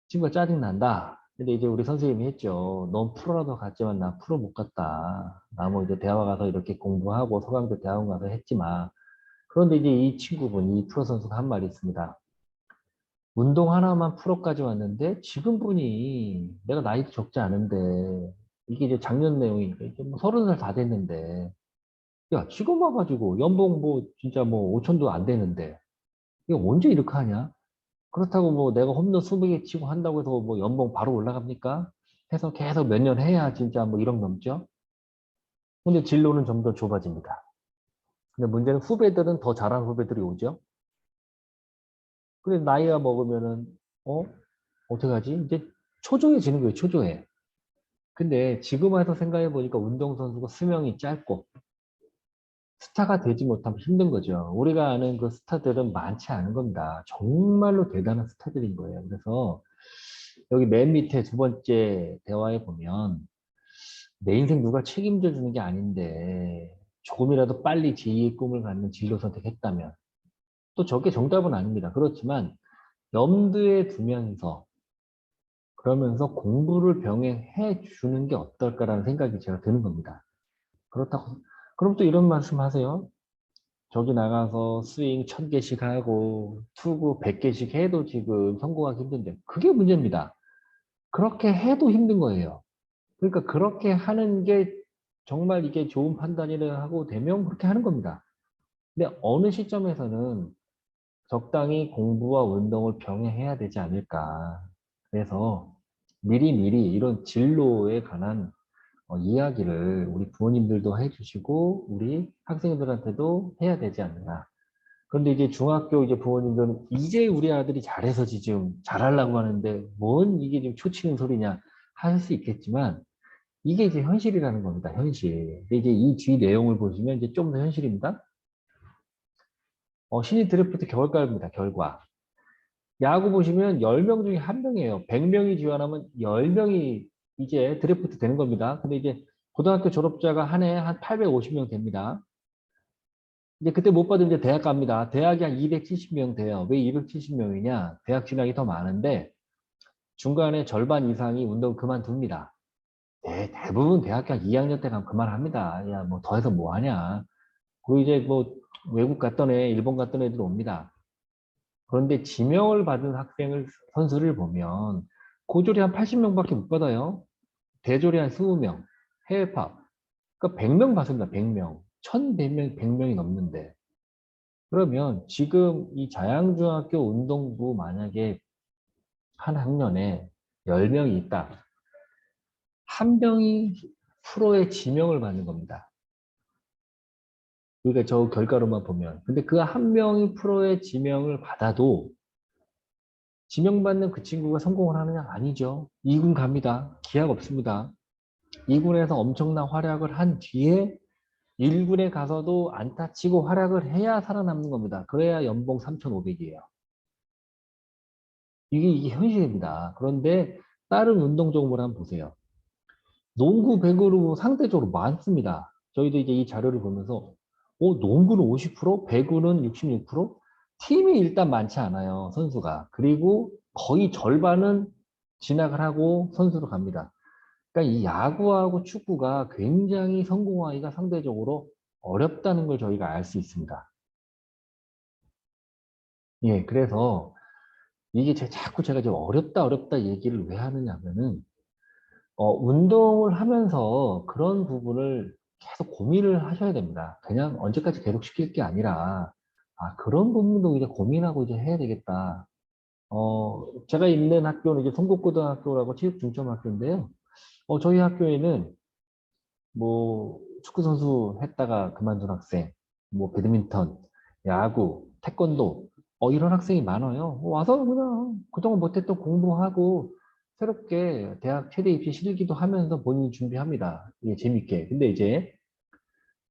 친구가 짜증난다. 근데 이제 우리 선생님이 했죠. 넌 프로라도 갔지만 나 프로 못 갔다. 나 뭐 이제 대학 가서 이렇게 공부하고 서강대 대학원 가서 했지 마. 그런데 이제 이 친구분, 이 프로 선수가 한 말이 있습니다. 운동 하나만 프로까지 왔는데 지금 분이 내가 나이도 적지 않은데 이게 이제 작년 내용이니까 이제 뭐 30살 다 됐는데 야 지금 와가지고 연봉 뭐 진짜 뭐 5천도 안 되는데 이거 언제 이렇게 하냐? 그렇다고 뭐 내가 홈런 20개 치고 한다고 해서 뭐 연봉 바로 올라갑니까? 해서 계속 몇 년 해야 진짜 뭐 1억 넘죠? 근데 진로는 좀 더 좁아집니다. 근데 문제는 후배들은 더 잘하는 후배들이 오죠? 근데 나이가 먹으면은, 어? 어떻게 하지? 이제 초조해지는 거예요, 초조해. 근데 지금 와서 생각해 보니까 운동선수가 수명이 짧고 스타가 되지 못하면 힘든 거죠. 우리가 아는 그 스타들은 많지 않은 겁니다. 정말로 대단한 스타들인 거예요. 그래서 여기 맨 밑에 두 번째 대화에 보면 내 인생 누가 책임져 주는 게 아닌데 조금이라도 빨리 제2의 꿈을 갖는 진로 선택했다면 또 저게 정답은 아닙니다. 그렇지만 염두에 두면서 그러면서 공부를 병행해 주는 게 어떨까라는 생각이 제가 드는 겁니다. 그렇다고 그럼 또 이런 말씀 하세요. 저기 나가서 스윙 1000개씩 하고 투구 100개씩 해도 지금 성공하기 힘든데 그게 문제입니다. 그렇게 해도 힘든 거예요. 그러니까 그렇게 하는 게 정말 이게 좋은 판단이라 하고 되면 그렇게 하는 겁니다. 근데 어느 시점에서는 적당히 공부와 운동을 병행해야 되지 않을까. 그래서 미리미리 이런 진로에 관한 이야기를 우리 부모님들도 해주시고 우리 학생들한테도 해야 되지 않나. 그런데 이제 중학교 이제 부모님들은 이제 우리 아들이 잘해서지 지금 잘하려고 하는데 뭔 이게 지금 초치는 소리냐 할 수 있겠지만 이게 이제 현실이라는 겁니다. 현실. 근데 이제 이 뒤 내용을 보시면 이제 좀 더 현실입니다. 신인 드래프트 결과입니다. 결과. 야구 보시면 10명 중에 1명이에요. 100명이 지원하면 10명이 이제 드래프트 되는 겁니다. 근데 이제 고등학교 졸업자가 한 해에 한 850명 됩니다. 이제 그때 못 받으면 이제 대학 갑니다. 대학이 한 270명 돼요. 왜 270명이냐? 대학 진학이 더 많은데 중간에 절반 이상이 운동 그만둡니다. 네, 대부분 대학교 한 2학년 때 가면 그만합니다. 야, 뭐 더해서 뭐 하냐. 그리고 이제 뭐 외국 갔던 애, 일본 갔던 애들 옵니다. 그런데 지명을 받은 선수를 보면 고졸이 한 80명밖에 못 받아요. 대졸이 한 20명, 해외파. 그러니까 100명 받습니다. 100명. 1100명, 100명이 넘는데. 그러면 지금 이 자양중학교 운동부 만약에 한 학년에 10명이 있다. 한 명이 프로에 지명을 받는 겁니다. 그러니까 저 결과로만 보면. 근데 그 한 명이 프로에 지명을 받아도 지명받는 그 친구가 성공을 하느냐? 아니죠. 2군 갑니다. 기약 없습니다. 2군에서 엄청난 활약을 한 뒤에 1군에 가서도 안타 치고 활약을 해야 살아남는 겁니다. 그래야 연봉 3,500이에요. 이게 현실입니다. 그런데 다른 운동 종목을 한번 보세요. 농구, 배구로 상대적으로 많습니다. 저희도 이제 이 자료를 보면서 농구는 50%, 배구는 66%, 팀이 일단 많지 않아요, 선수가. 그리고 거의 절반은 진학을 하고 선수로 갑니다. 그러니까 이 야구하고 축구가 굉장히 성공하기가 상대적으로 어렵다는 걸 저희가 알 수 있습니다. 예, 그래서 이게 자꾸 제가 좀 어렵다 얘기를 왜 하느냐 하면은 운동을 하면서 그런 부분을 계속 고민을 하셔야 됩니다. 그냥 언제까지 계속 시킬 게 아니라, 그런 부분도 이제 고민하고 이제 해야 되겠다. 제가 있는 학교는 이제 성북고등학교라고 체육중점학교인데요. 저희 학교에는 뭐 축구 선수 했다가 그만둔 학생, 뭐 배드민턴, 야구, 태권도 이런 학생이 많아요. 와서 그냥 그동안 못했던 공부하고 새롭게 대학 최대 입시 실기도 하면서 본인이 준비합니다. 이게 재밌게. 근데 이제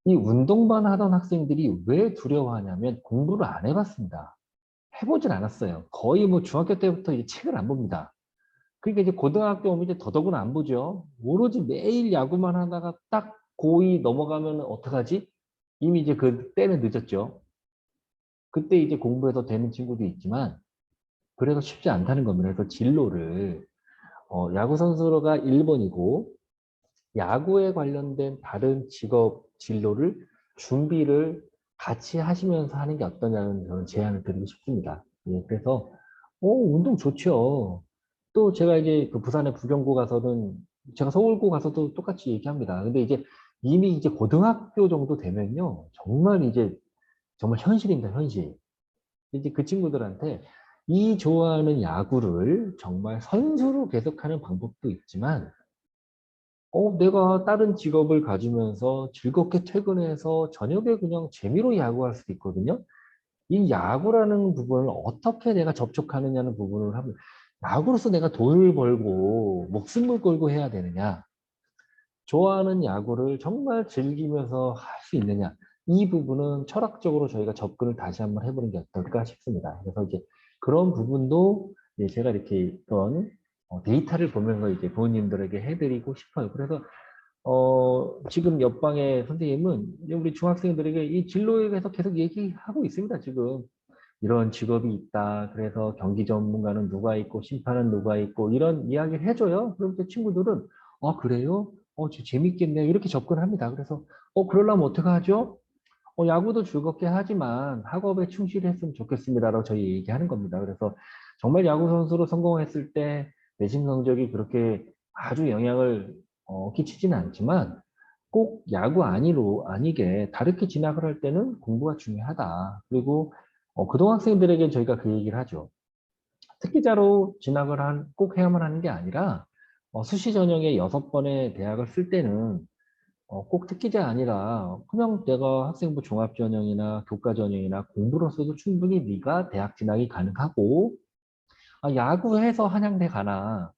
이 운동만 하던 학생들이 왜 두려워하냐면 공부를 안 해봤습니다. 해보질 않았어요. 거의 뭐 중학교 때부터 이제 책을 안 봅니다. 그러니까 이제 고등학교 오면 이제 더더구나 안 보죠. 오로지 매일 야구만 하다가 딱 고2 넘어가면 어떡하지? 이미 이제 그 때는 늦었죠. 그때 이제 공부해서 되는 친구도 있지만 그래서 쉽지 않다는 겁니다. 그래서 진로를 야구 선수가 1번이고 야구에 관련된 다른 직업 진로를 준비를 같이 하시면서 하는 게 어떠냐는 저는 제안을 드리고 싶습니다. 예, 그래서 운동 좋죠. 또 제가 이제 그 부산의 부경고 가서는 제가 서울고 가서도 똑같이 얘기합니다. 근데 이제 이미 이제 고등학교 정도 되면요. 정말 이제 정말 현실입니다, 현실. 이제 그 친구들한테 이 좋아하는 야구를 정말 선수로 계속하는 방법도 있지만 내가 다른 직업을 가지면서 즐겁게 퇴근해서 저녁에 그냥 재미로 야구할 수도 있거든요. 이 야구라는 부분을 어떻게 내가 접촉하느냐는 부분을 하면 야구로서 내가 돈을 벌고 목숨을 걸고 해야 되느냐. 좋아하는 야구를 정말 즐기면서 할 수 있느냐. 이 부분은 철학적으로 저희가 접근을 다시 한번 해보는 게 어떨까 싶습니다. 그래서 이제 그런 부분도 이제 제가 이렇게 이런 데이터를 보면서 이제 부모님들에게 해드리고 싶어요. 그래서 지금 옆방의 선생님은 우리 중학생들에게 이 진로에 대해서 계속 얘기하고 있습니다. 지금 이런 직업이 있다. 그래서 경기 전문가는 누가 있고 심판은 누가 있고 이런 이야기를 해줘요. 그럼 그 친구들은 그래요? 재밌겠네요. 이렇게 접근합니다. 그래서 그러려면 어떻게 하죠? 야구도 즐겁게 하지만 학업에 충실했으면 좋겠습니다라고 저희 얘기하는 겁니다. 그래서 정말 야구 선수로 성공했을 때 내신 성적이 그렇게 아주 영향을 끼치지는 않지만 꼭 야구 아니게 다르게 진학을 할 때는 공부가 중요하다. 그리고 고등학생들에게 저희가 그 얘기를 하죠. 특기자로 진학을 꼭 해야만 하는 게 아니라 수시 전형에 6번의 대학을 쓸 때는 꼭 특기자 아니라 그냥 내가 학생부 종합 전형이나 교과 전형이나 공부로서도 충분히 네가 대학 진학이 가능하고 야구해서 한양대 가나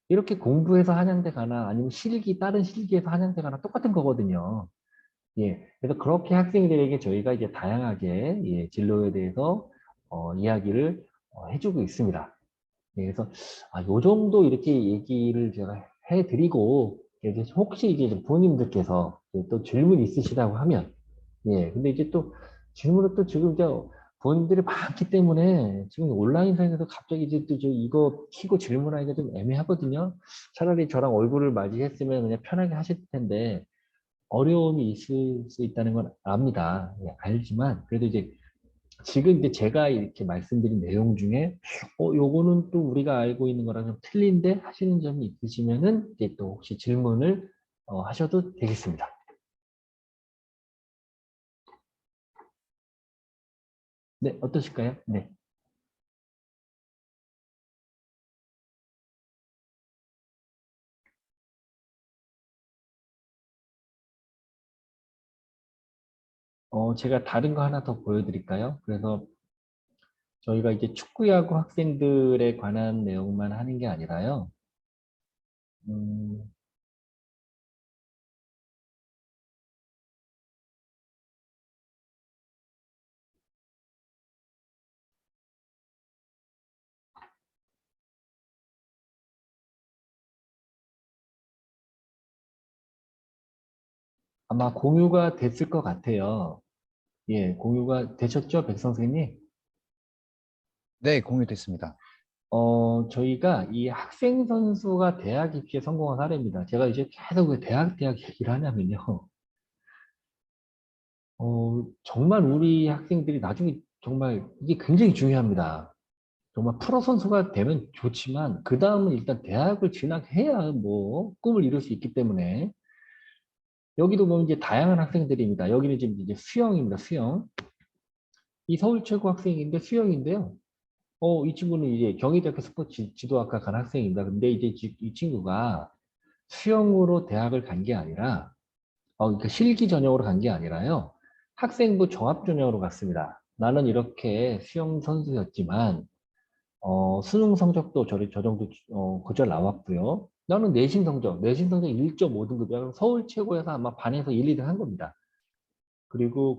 이렇게 공부해서 한양대 가나 아니면 실기 다른 실기에서 한양대 가나 똑같은 거거든요. 예, 그래서 그렇게 학생들에게 저희가 이제 다양하게 진로에 대해서 이야기를 해주고 있습니다. 예, 그래서 요 정도 이렇게 얘기를 제가 해드리고 이제 혹시 이제 부모님들께서 이제 또 질문 있으시다고 하면 근데 이제 또 질문을 또 지금 이제 부모님들이 많기 때문에 지금 온라인상에서 갑자기 이제 또 저 이거 키고 질문하기가 좀 애매하거든요. 차라리 저랑 얼굴을 맞이했으면 그냥 편하게 하실 텐데 어려움이 있을 수 있다는 건 압니다. 알지만 그래도 이제 지금 이제 제가 이렇게 말씀드린 내용 중에 요거는 또 우리가 알고 있는 거랑 좀 틀린데 하시는 점이 있으시면은 이제 또 혹시 질문을 하셔도 되겠습니다. 네, 어떠실까요? 네. 제가 다른 거 하나 더 보여드릴까요? 그래서 저희가 이제 축구, 야구 학생들에 관한 내용만 하는 게 아니라요. 음, 아마 공유가 됐을 것 같아요. 예, 공유가 되셨죠, 백 선생님? 네, 공유됐습니다. 저희가 이 학생 선수가 대학 입시에 성공한 사례입니다. 제가 이제 계속 왜 대학 얘기를 하냐면요. 정말 우리 학생들이 나중에 정말 이게 굉장히 중요합니다. 정말 프로 선수가 되면 좋지만 그 다음은 일단 대학을 진학해야 뭐 꿈을 이룰 수 있기 때문에 여기도 보면 이제 다양한 학생들입니다. 여기는 지금 이제 수영입니다. 수영. 이 서울 최고 학생인데 수영인데요. 이 친구는 이제 경희대학교 스포츠 지도학과 간 학생입니다. 근데 이제 이 친구가 수영으로 대학을 간 게 아니라, 그러니까 실기 전형으로 간 게 아니라요. 학생부 종합 전형으로 갔습니다. 나는 이렇게 수영 선수였지만, 수능 성적도 저 정도, 그저 나왔고요. 나는 내신 성적 1.5등급이야. 그럼 서울 최고에서 아마 반에서 1, 2등 한 겁니다. 그리고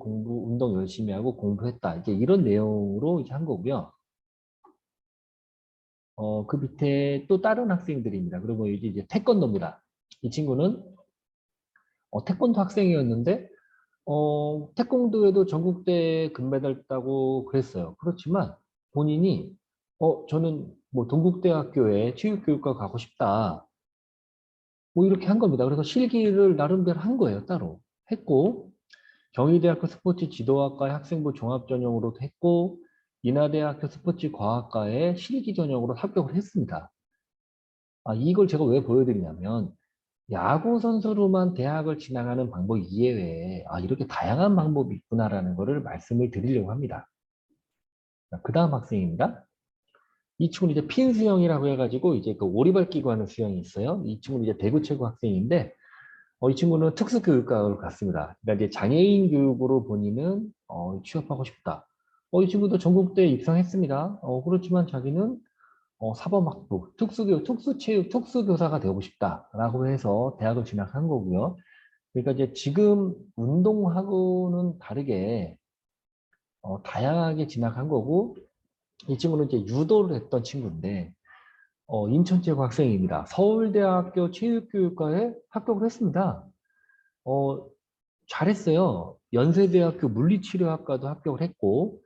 운동 열심히 하고 공부했다. 이제 이런 내용으로 이제 한 거고요. 그 밑에 또 다른 학생들입니다. 그리고 이제 태권도입니다. 이 친구는 태권도 학생이었는데 태권도에도 전국대 금메달 따고 그랬어요. 그렇지만 본인이 저는 뭐 동국대학교에 체육교육과 가고 싶다. 뭐 이렇게 한 겁니다. 그래서 실기를 나름대로 한 거예요. 따로 했고 경희대학교 스포츠 지도학과의 학생부 종합 전형으로도 했고 인하대학교 스포츠 과학과의 실기 전형으로 합격을 했습니다. 이걸 제가 왜 보여드리냐면 야구 선수로만 대학을 진학하는 방법 이외에 이렇게 다양한 방법이 있구나라는 것을 말씀을 드리려고 합니다. 그 다음 학생입니다. 이 친구는 이제 핀 수영이라고 해가지고 이제 그 오리발 끼고 하는 수영이 있어요. 이 친구는 이제 대구 최고 학생인데 이 친구는 특수교육과를 갔습니다. 그러니까 이제 장애인 교육으로 본인은 취업하고 싶다. 이 친구도 전국대에 입상했습니다. 그렇지만 자기는 사범학부, 특수체육, 특수교사가 되고 싶다라고 해서 대학을 진학한 거고요. 그러니까 이제 지금 운동하고는 다르게 다양하게 진학한 거고 이 친구는 이제 유도를 했던 친구인데 인천체육 학생입니다. 서울대학교 체육교육과에 합격을 했습니다. 어, 잘했어요. 연세대학교 물리치료학과도 합격을 했고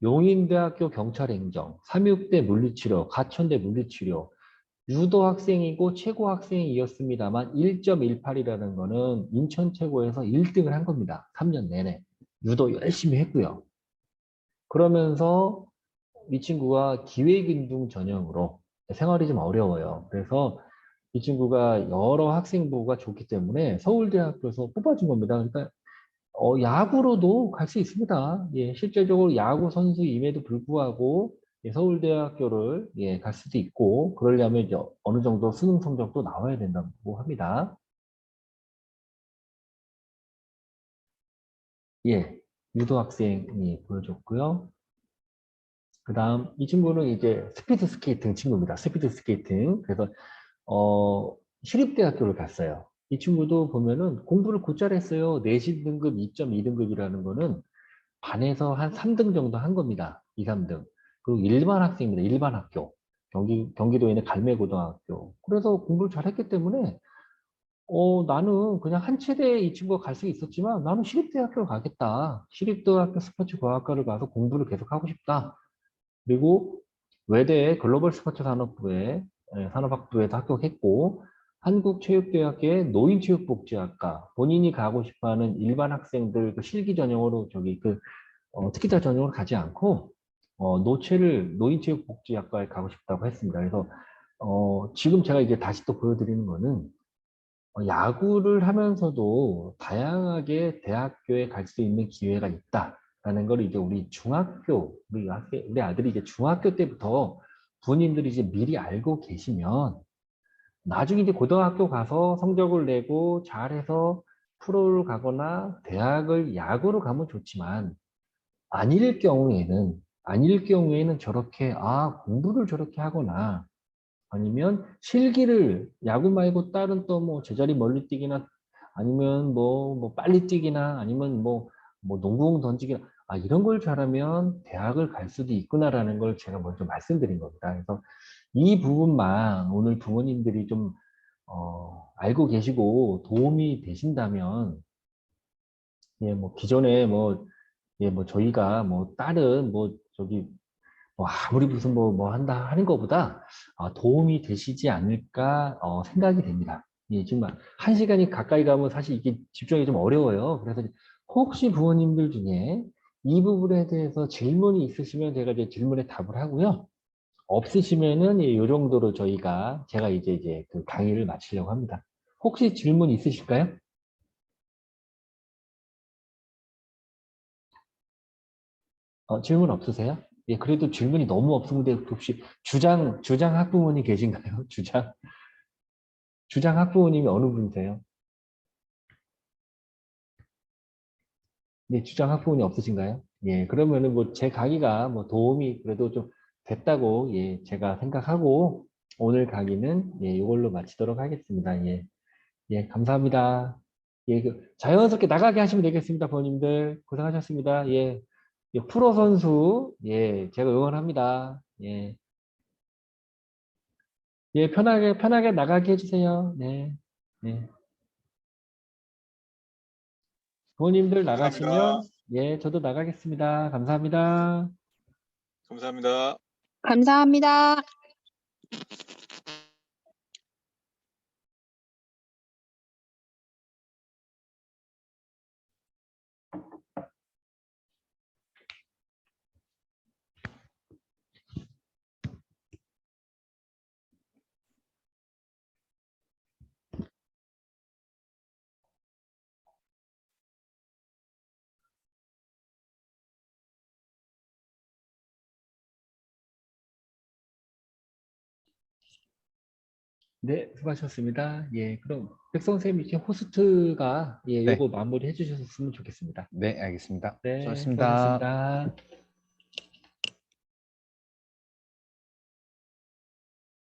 용인대학교 경찰행정, 삼육대 물리치료, 가천대 물리치료 유도 학생이고 최고 학생이었습니다만 1.18이라는 거는 인천 최고에서 1등을 한 겁니다. 3년 내내. 유도 열심히 했고요. 그러면서 이 친구가 기획운동 전형으로 생활이 좀 어려워요. 그래서 이 친구가 여러 학생부가 좋기 때문에 서울대학교에서 뽑아준 겁니다. 그러니까 야구로도 갈 수 있습니다. 예, 실제적으로 야구 선수임에도 불구하고 서울대학교를 갈 수도 있고 그러려면 이제 어느 정도 수능 성적도 나와야 된다고 합니다. 유도 학생이 보여줬고요. 그 다음 이 친구는 이제 스피드 스케이팅 친구입니다. 스피드 스케이팅. 그래서 시립대학교를 갔어요. 이 친구도 보면은 공부를 곧잘 했어요. 내신 등급 2.2등급이라는 거는 반에서 한 3등 정도 한 겁니다. 2, 3등. 그리고 일반 학생입니다. 일반 학교. 경기도에 있는 갈매고등학교. 그래서 공부를 잘했기 때문에 나는 그냥 한 체대에 이 친구가 갈 수 있었지만 나는 시립대학교를 가겠다. 시립대학교 스포츠과학과를 가서 공부를 계속 하고 싶다. 그리고 외대 글로벌 스포츠 산업부에 산업학부에도 합격했고 한국체육대학교의 노인체육복지학과 본인이 가고 싶어하는 일반 학생들 그 실기 전형으로 특기자 전형으로 가지 않고 노인체육복지학과에 가고 싶다고 했습니다. 그래서 지금 제가 이제 다시 또 보여드리는 거는 야구를 하면서도 다양하게 대학교에 갈 수 있는 기회가 있다라는 걸 이제 우리 아들이 이제 중학교 때부터 부모님들이 이제 미리 알고 계시면 나중에 이제 고등학교 가서 성적을 내고 잘해서 프로를 가거나 대학을 야구로 가면 좋지만 아닐 경우에는 저렇게 공부를 저렇게 하거나 아니면 실기를 야구 말고 다른 또 뭐 제자리 멀리 뛰기나 아니면 뭐 빨리 뛰기나 아니면 뭐 농구공 던지기나 이런 걸 잘하면 대학을 갈 수도 있구나라는 걸 제가 먼저 말씀드린 겁니다. 그래서 이 부분만 오늘 부모님들이 좀 알고 계시고 도움이 되신다면 뭐 기존에 뭐 저희가 뭐 다른 아무리 무슨 뭐 한다 하는 것보다 도움이 되시지 않을까 생각이 됩니다. 지금 한 시간이 가까이 가면 사실 이게 집중이 좀 어려워요. 그래서 혹시 부모님들 중에 이 부분에 대해서 질문이 있으시면 제가 이제 질문에 답을 하고요. 없으시면은 이 정도로 제가 이제 그 강의를 마치려고 합니다. 혹시 질문 있으실까요? 질문 없으세요? 그래도 질문이 너무 없는데 혹시 주장 학부모님 계신가요? 주장 학부모님이 어느 분이세요? 네, 주장 학부모님 없으신가요? 그러면은 뭐 제 강의가 뭐 도움이 그래도 좀 됐다고 제가 생각하고 오늘 강의는 이걸로 마치도록 하겠습니다. 감사합니다. 자연스럽게 나가게 하시면 되겠습니다, 부모님들. 고생하셨습니다. 프로 선수, 제가 응원합니다. 편하게 나가게 해주세요. 네. 네. 부모님들 감사합니다. 나가시면, 저도 나가겠습니다. 감사합니다. 감사합니다. 감사합니다. 네, 수고하셨습니다. 그럼 백성 쌤이 이제 호스트가 네, 요거 마무리 해주셨으면 좋겠습니다. 네, 알겠습니다. 네, 수고하셨습니다. 수고하셨습니다.